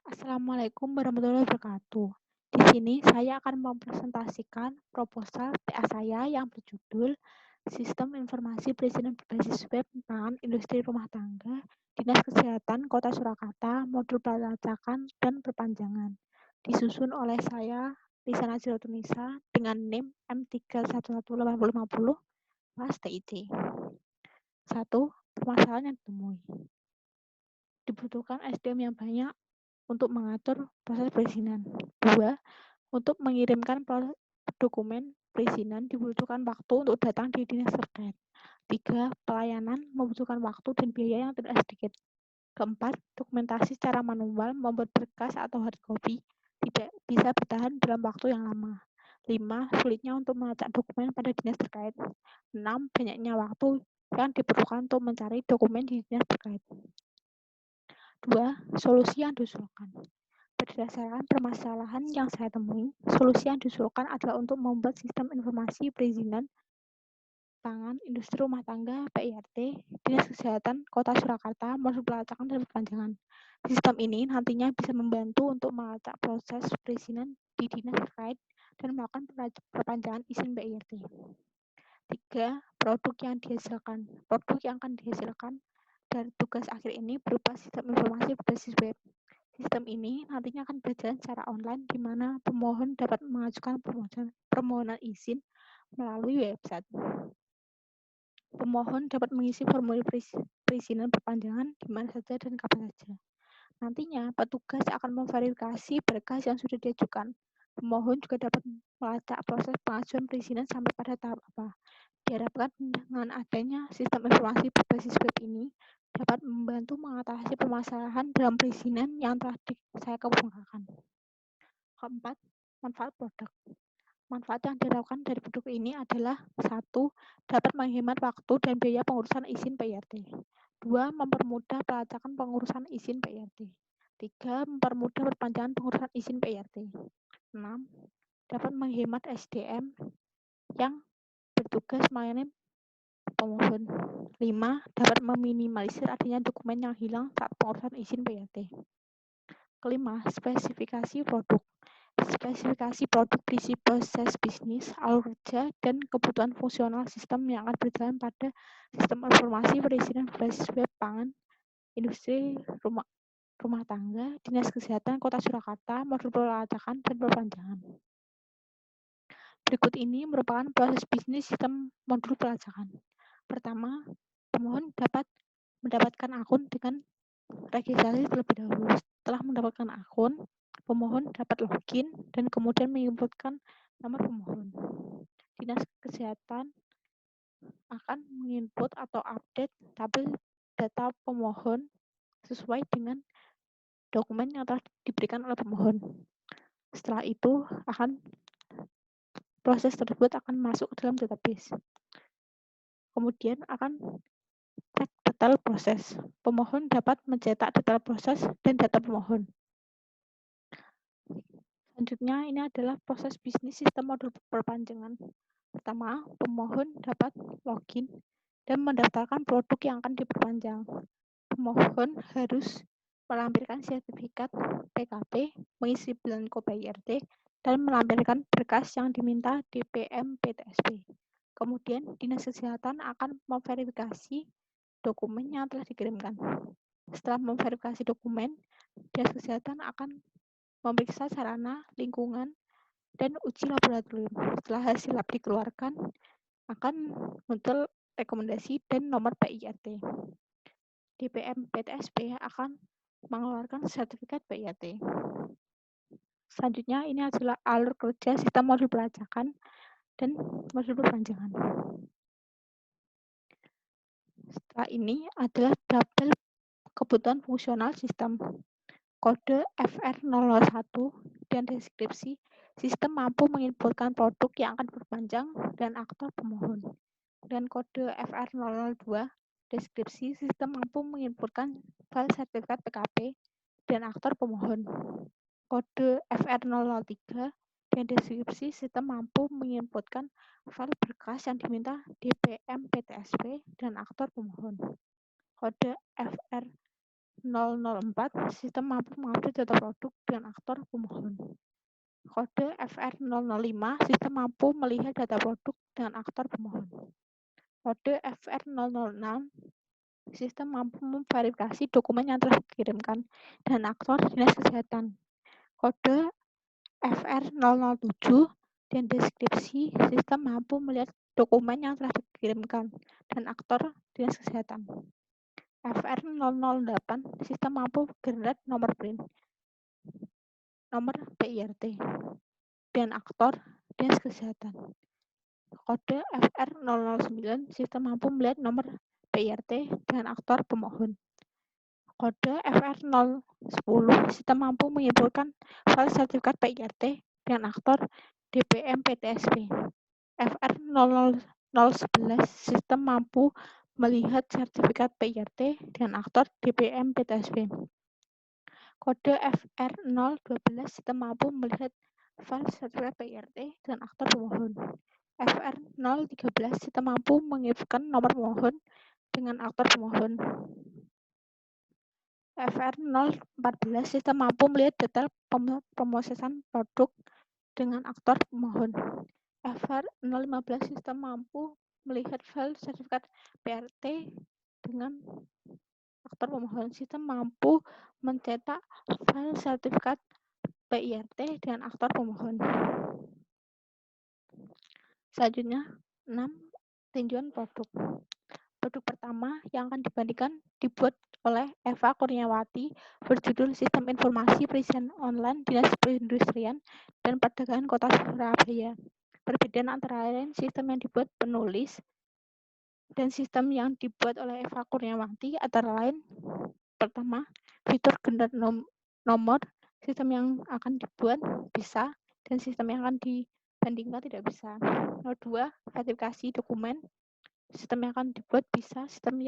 Assalamualaikum warahmatullahi wabarakatuh. Di sini saya akan mempresentasikan proposal TA saya yang berjudul Sistem Informasi Perizinan Berbasis Web Pangan Industri Rumah Tangga, Dinas Kesehatan Kota Surakarta, Modul Pelacakan dan Perpanjangan. Disusun oleh saya, Lisa Nazilatunisa, dengan NIM M3118050, kelas TIC. 1. Permasalahan yang ditemui. Dibutuhkan SDM yang banyak untuk mengatur proses perizinan. 2. Untuk mengirimkan dokumen perizinan dibutuhkan waktu untuk datang di dinas terkait. 3. Pelayanan membutuhkan waktu dan biaya yang tidak sedikit. Keempat, dokumentasi secara manual membuat berkas atau hard copy tidak bisa bertahan dalam waktu yang lama. 5. Sulitnya untuk melacak dokumen pada dinas terkait. 6. Banyaknya waktu yang diperlukan untuk mencari dokumen di dinas terkait. 2. Solusi yang diusulkan. Berdasarkan permasalahan yang saya temui, solusi yang diusulkan adalah untuk membuat sistem informasi perizinan pangan industri rumah tangga (PIRT) Dinas Kesehatan Kota Surakarta, Modul Pelacakan dan Perpanjangan. Sistem ini nantinya bisa membantu untuk melacak proses perizinan di dinas terkait dan melakukan perpanjangan izin PIRT. 3. Produk yang dihasilkan. Produk yang akan dihasilkan dari tugas akhir ini berupa sistem informasi berbasis web. Sistem ini nantinya akan berjalan secara online di mana pemohon dapat mengajukan permohonan izin melalui website. Pemohon dapat mengisi formulir perizinan perpanjangan di mana saja dan kapan saja. Nantinya, petugas akan memverifikasi berkas yang sudah diajukan. Pemohon juga dapat melacak proses pengajuan perizinan sampai pada tahap apa. Diharapkan dengan adanya sistem informasi berbasis web ini dapat membantu mengatasi permasalahan dalam perizinan yang telah saya kemukakan. Keempat, manfaat produk. Manfaat yang diharapkan dari produk ini adalah 1. Dapat menghemat waktu dan biaya pengurusan izin PIRT. 2. Mempermudah pelacakan pengurusan izin PIRT. 3. Mempermudah perpanjangan pengurusan izin PIRT. 6. Dapat menghemat SDM yang bertugas melayani pemohon. 5. Dapat meminimalisir adanya dokumen yang hilang saat pengurusan izin PIRT. Kelima, spesifikasi produk. Spesifikasi produk berisi proses bisnis, alur kerja, dan kebutuhan fungsional sistem yang akan berjalan pada sistem informasi perizinan berbasis web pangan industri rumah tangga Dinas Kesehatan Kota Surakarta, Modul Pelacakan dan Perpanjangan. Berikut ini merupakan proses bisnis sistem modul pelacakan. Pertama, pemohon dapat mendapatkan akun dengan registrasi terlebih dahulu. Setelah mendapatkan akun, pemohon dapat login dan kemudian menginputkan nomor pemohon. Dinas Kesehatan akan menginput atau update tabel data pemohon sesuai dengan dokumen yang telah diberikan oleh pemohon. Setelah itu, proses tersebut akan masuk ke dalam database. Kemudian akan cek detail proses. Pemohon dapat mencetak detail proses dan data pemohon. Selanjutnya, ini adalah proses bisnis sistem modul perpanjangan. Pertama, pemohon dapat login dan mendaftarkan produk yang akan diperpanjang. Pemohon harus melampirkan sertifikat PKP, mengisi belangko PIRT, dan melampirkan berkas yang diminta DPM PTSP. Kemudian, Dinas Kesehatan akan memverifikasi dokumen yang telah dikirimkan. Setelah memverifikasi dokumen, Dinas Kesehatan akan memeriksa sarana, lingkungan, dan uji laboratorium. Setelah hasil lab dikeluarkan, akan muncul rekomendasi dan nomor PIRT. DPM PTSP akan mengeluarkan sertifikat PIRT. Selanjutnya, ini adalah alur kerja sistem modul pelacakan dan modul perpanjangan. Setelah ini adalah tabel kebutuhan fungsional sistem. Kode FR001 dan deskripsi sistem mampu menginputkan produk yang akan diperpanjang dan aktor pemohon. Dan kode FR002 deskripsi sistem mampu menginputkan file sertifikat PKP dan aktor pemohon. Kode FR003 dan deskripsi sistem mampu menginputkan file berkas yang diminta DPM PTSP dan aktor pemohon. Kode FR 004, sistem mampu mengupdate data produk dengan aktor pemohon. Kode FR005, sistem mampu melihat data produk dengan aktor pemohon. Kode FR006, sistem mampu memverifikasi dokumen yang telah dikirimkan dan aktor dinas kesehatan. Kode FR007 dan deskripsi, sistem mampu melihat dokumen yang telah dikirimkan dan aktor dinas kesehatan. FR008, sistem mampu generate nomor PRIN, nomor PIRT, dan aktor dinas kesehatan. Kode FR009, sistem mampu melihat nomor PIRT dengan aktor pemohon. Kode FR010, sistem mampu menyimpulkan file sertifikat PIRT dengan aktor DPM PTSP. FR011, sistem mampu melihat sertifikat PIRT dengan aktor DPM PTSP. Kode FR012, sistem mampu melihat file sertifikat PIRT dengan aktor pemohon. FR013, sistem mampu mengirimkan nomor pemohon dengan aktor pemohon. FR014, sistem mampu melihat detail pemrosesan produk dengan aktor pemohon. FR015, sistem mampu melihat file sertifikat PIRT dengan aktor pemohon. Sistem mampu mencetak file sertifikat PIRT dengan aktor pemohon. Selanjutnya, 6. Tinjauan produk. Produk pertama yang akan dibandingkan dibuat oleh Eva Kurniawati berjudul Sistem Informasi Perizinan Online Dinas Perindustrian dan Perdagangan Kota Surabaya. Perbedaan antara lain sistem yang dibuat penulis dan sistem yang dibuat oleh Eva Kurniawati antara lain: pertama, fitur generat nomor, sistem yang akan dibuat bisa dan sistem yang akan dibandingkan tidak bisa. Kedua, verifikasi dokumen, sistem yang akan dibuat bisa, sistem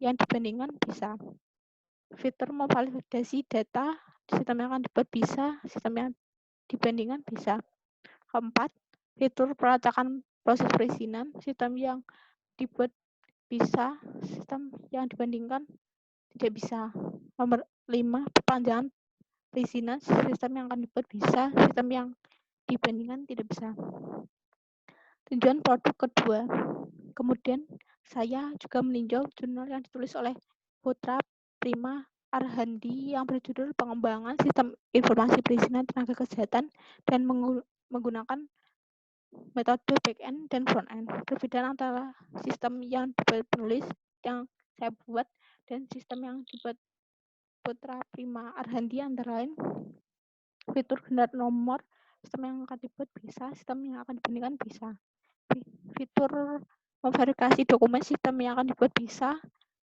yang dibandingkan bisa. Fitur memvalidasi data, sistem yang akan dibuat bisa, sistem yang dibandingkan bisa. Keempat, fitur pelacakan proses perizinan, sistem yang dibuat bisa, sistem yang dibandingkan tidak bisa. Nomor 5, perpanjangan perizinan, sistem yang akan dibuat bisa, sistem yang dibandingkan tidak bisa. Tinjauan produk kedua. Kemudian saya juga meninjau jurnal yang ditulis oleh Putra Prima Arhandi yang berjudul Pengembangan Sistem Informasi Perizinan Tenaga Kesehatan dan menggunakan metode back-end dan front-end. Perbedaan antara sistem yang dibuat penulis yang saya buat dan sistem yang dibuat Putra Prima Arhandi antara lain: fitur generat nomor, sistem yang akan dibuat bisa, sistem yang akan dibandingkan bisa. Fitur memverifikasi dokumen, sistem yang akan dibuat bisa,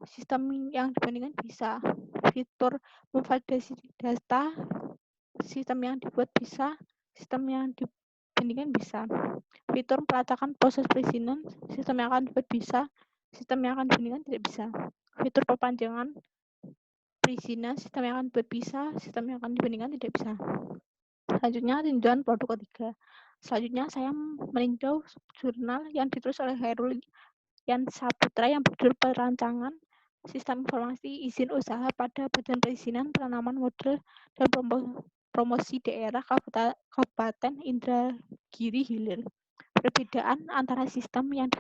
sistem yang dibandingkan bisa. Fitur memvalidasi data, sistem yang dibuat bisa, sistem yang dibandingkan bisa. Fitur pelacakan proses perizinan, sistem yang akan dibuat bisa, sistem yang akan dibandingkan tidak bisa. Fitur perpanjangan perizinan, sistem yang akan dibuat bisa, sistem yang akan dibandingkan tidak bisa. Selanjutnya, tinjauan produk ketiga. Selanjutnya, saya meninjau jurnal yang ditulis oleh Hairul Yansaputra yang berjudul Perancangan Sistem Informasi Izin Usaha pada Badan Perizinan Penanaman Modal dan Promosi Daerah Kabupaten Indragiri Hilir. Perbedaan antara sistem yang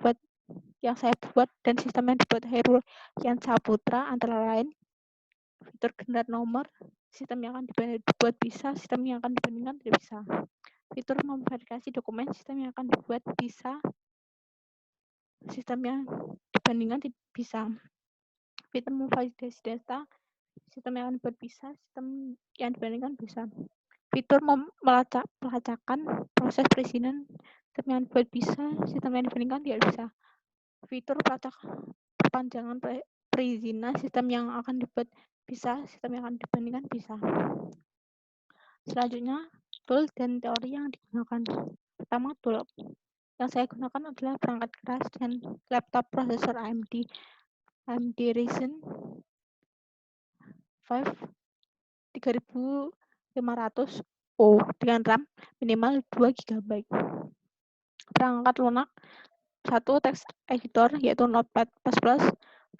saya buat dan sistem yang dibuat Hairul Yansaputra antara lain: fitur generat nomor, sistem yang akan dibuat bisa, sistem yang akan dibandingkan tidak bisa. Fitur memverifikasi dokumen, sistem yang akan dibuat bisa, sistem yang dibandingkan tidak bisa. Fitur memvalidasi data, sistem yang akan dibuat bisa, sistem yang dibandingkan bisa. Fitur pelacakan proses perizinan, sistem yang dibuat bisa, sistem yang dibandingkan tidak bisa. Fitur perpanjangan perizinan, sistem yang akan dibuat bisa, sistem yang akan dibandingkan bisa. Selanjutnya, tool dan teori yang digunakan. Pertama, tool yang saya gunakan adalah perangkat keras dan laptop prosesor AMD Ryzen 5 3500U dengan RAM minimal 2 GB. Perangkat lunak, 1 text editor yaitu Notepad++,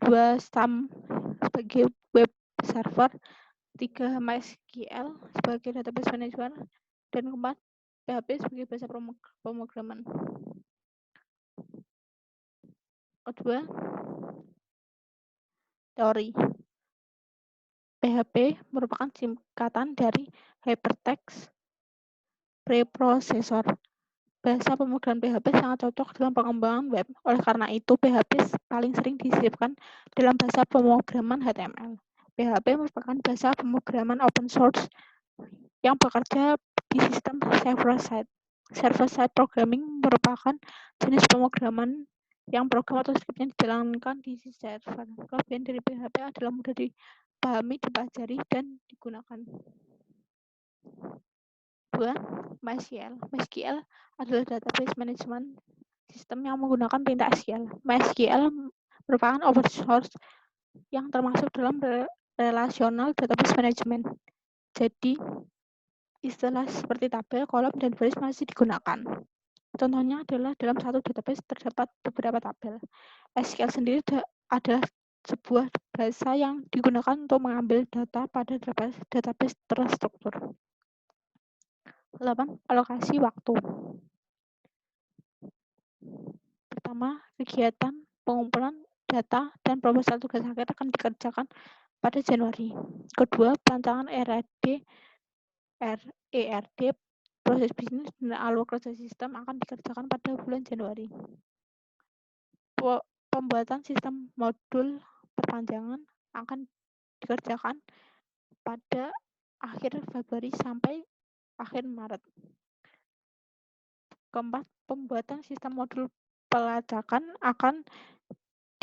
2 SAM sebagai web server, 3 MySQL sebagai database management, dan keempat PHP sebagai bahasa pemrograman. Kedua, teori. PHP merupakan singkatan dari Hypertext Preprocessor. Bahasa pemrograman PHP sangat cocok dalam pengembangan web. Oleh karena itu, PHP paling sering disisipkan dalam bahasa pemrograman HTML. PHP merupakan bahasa pemrograman open source yang bekerja di sistem server-side. Server-side programming merupakan jenis pemrograman yang program atau skripnya dijalankan di server. Kelebihan dari PHP adalah mudah dipahami, dipelajari, dan digunakan. 2. MySQL. MySQL adalah database management sistem yang menggunakan perintah SQL. MySQL merupakan open source yang termasuk dalam relational database management. Jadi, istilah seperti tabel, kolom, dan baris masih digunakan. Contohnya adalah dalam satu database terdapat beberapa tabel. SQL sendiri adalah sebuah bahasa yang digunakan untuk mengambil data pada database terstruktur. 8. Alokasi waktu. Pertama, kegiatan pengumpulan data dan proposal tugas akhir akan dikerjakan pada Januari. Kedua, perancangan ERD, proses bisnis dan alur kerja sistem akan dikerjakan pada bulan Januari. Pembuatan sistem modul perpanjangan akan dikerjakan pada akhir Februari sampai akhir Maret. Keempat, pembuatan sistem modul pelacakan akan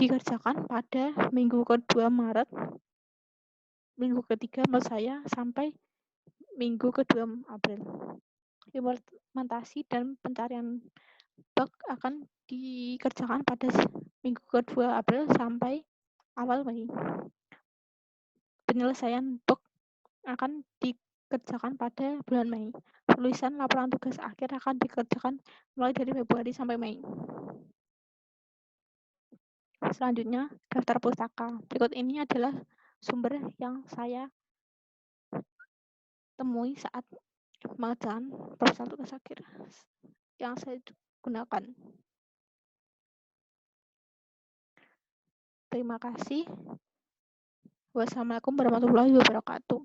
dikerjakan pada minggu kedua Maret, minggu ketiga menurut saya, sampai minggu kedua April. Implementasi dan pencarian bug akan dikerjakan pada minggu kedua April sampai awal Mei. Penyelesaian bug akan dikerjakan pada bulan Mei. Penulisan laporan tugas akhir akan dikerjakan mulai dari Februari sampai Mei. Selanjutnya, daftar pustaka. Berikut ini adalah sumber yang saya temui saat mengerjakan proposal tugas akhir yang saya gunakan. Terima kasih. Wassalamualaikum warahmatullahi wabarakatuh.